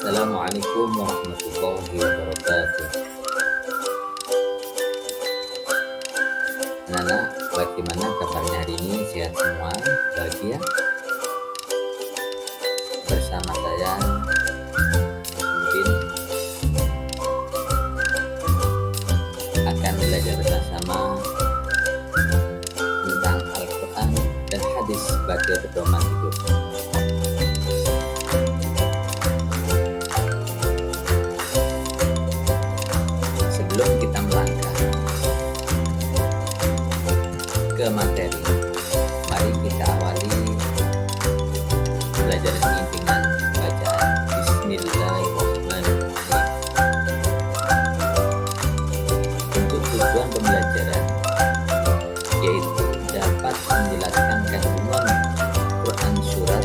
Assalamualaikum warahmatullahi wabarakatuh. Anak-anak, bagaimana kabarnya hari ini? Sehat semua? Bahagia? Bersama saya, mungkin akan belajar bersama tentang Al-Quran dan hadis sebagai pedoman hidup. Sebelum kita melangkah ke materi, mari kita awali belajar ini dengan bacaan Bismillahirrahmanirrahim. Untuk tujuan pembelajaran yaitu dapat menjelaskan kandungan Quran surat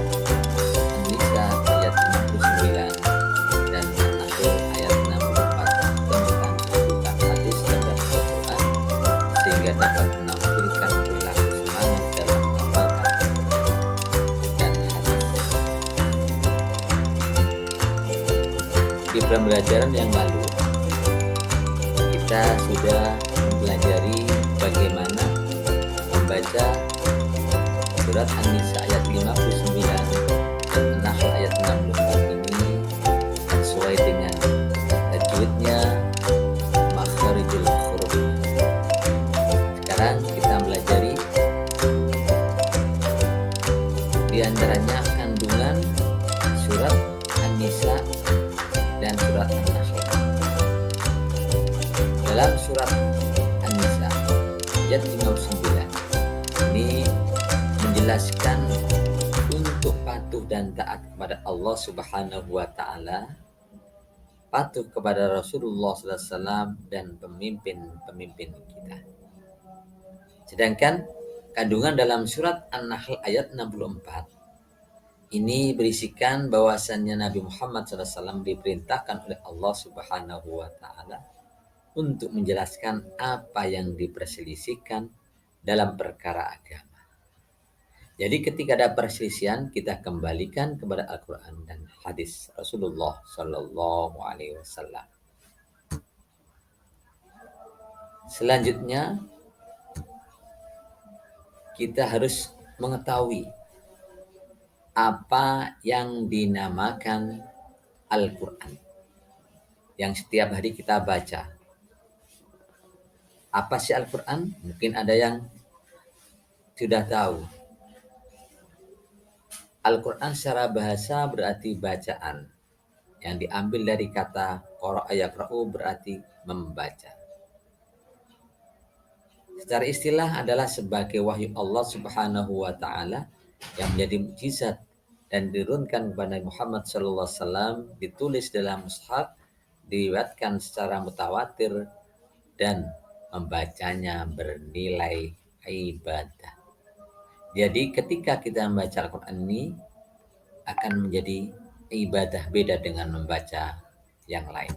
An-Nisa ayat 69 dan An-Nahl ayat 64 tentang kedudukan hadis terhadap Al-Quran sehingga dapat menampilkan perilaku semangat dalam mengamalkan dan hadis. Di pembelajaran yang lalu kita sudah mempelajari bagaimana membaca surat An-Nisa ayat 59 dan An-Nahl ayat 64 ini sesuai dengan tajwidnya, makharijul huruf. Sekarang kita pelajari di antaranya kandungan surat An-Nisa dan surat An-Nahl. Dalam surat An-Nisa ayat 59 ini menjelaskan untuk patuh dan taat kepada Allah Subhanahu wa taala, patuh kepada Rasulullah SAW dan pemimpin-pemimpin kita. Sedangkan kandungan dalam surat An-Nahl ayat 64 ini berisikan bahwasannya Nabi Muhammad SAW diperintahkan oleh Allah Subhanahu wa taala untuk menjelaskan apa yang diperselisihkan dalam perkara agama. Jadi ketika ada perselisihan, kita kembalikan kepada Al-Quran dan hadis Rasulullah Sallallahu Alaihi Wasallam. Selanjutnya, kita harus mengetahui apa yang dinamakan Al-Quran yang setiap hari kita baca. Apa sih Al-Quran? Mungkin ada yang sudah tahu. Al-Quran secara bahasa berarti bacaan, yang diambil dari kata qara'a yaqra'u berarti membaca. Secara istilah adalah sebagai wahyu Allah Subhanahu wa taala yang menjadi mukjizat dan diturunkan kepada Muhammad sallallahu alaihi wasallam, ditulis dalam mushaf, diriwayatkan secara mutawatir dan membacanya bernilai ibadah. Jadi ketika kita membaca Al-Quran ini akan menjadi ibadah beda dengan membaca yang lain.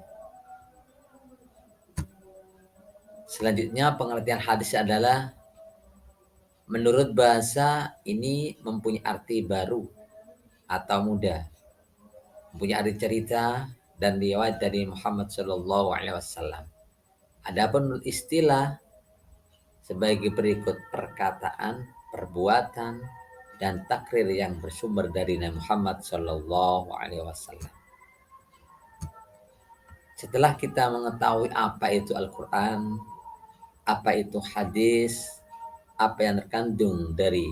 Selanjutnya pengertian hadis adalah menurut bahasa ini mempunyai arti baru atau mudah, mempunyai arti cerita dan riwayat dari Muhammad Shallallahu Alaihi Wasallam. Adapun menurut istilah sebagai berikut: perkataan, perbuatan, dan takrir yang bersumber dari Nabi Muhammad Shallallahu Alaihi Wasallam. Setelah kita mengetahui apa itu Al-Quran, apa itu hadis, apa yang terkandung dari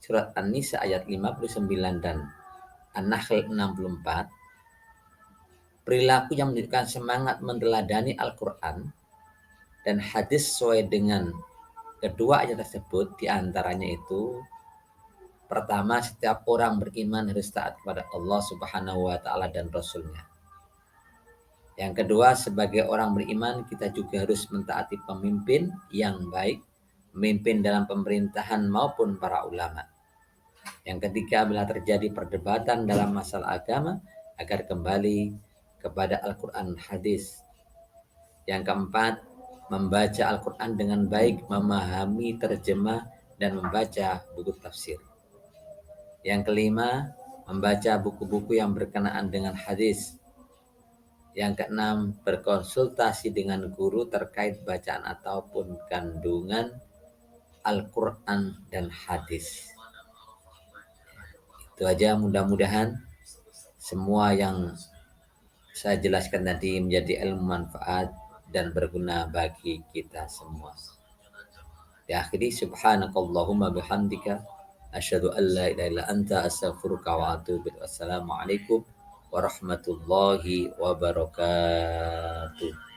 surat An-Nisa ayat 59 dan An-Nahl 64, perilaku yang menunjukkan semangat meneladani Al-Quran dan hadis sesuai dengan kedua ayat tersebut, diantaranya itu pertama, setiap orang beriman harus taat kepada Allah Subhanahu wa taala dan Rasulnya. Yang kedua, sebagai orang beriman kita juga harus mentaati pemimpin yang baik, pemimpin dalam pemerintahan maupun para ulama. Yang ketiga, bila terjadi perdebatan dalam masalah agama agar kembali kepada Al-Quran hadis. Yang keempat, membaca Al-Quran dengan baik, memahami terjemah dan membaca buku tafsir. Yang kelima, membaca buku-buku yang berkenaan dengan hadis. Yang keenam, berkonsultasi dengan guru terkait bacaan ataupun kandungan Al-Quran dan hadis. Itu aja, mudah-mudahan semua yang saya jelaskan tadi menjadi ilmu manfaat dan berguna bagi kita semua. Diakhiri, subhanakallahumma bihamdika asyhadu an la ilaha illa anta astaghfiruka wa atubu ilaik. Wassalamualaikum warahmatullahi wabarakatuh.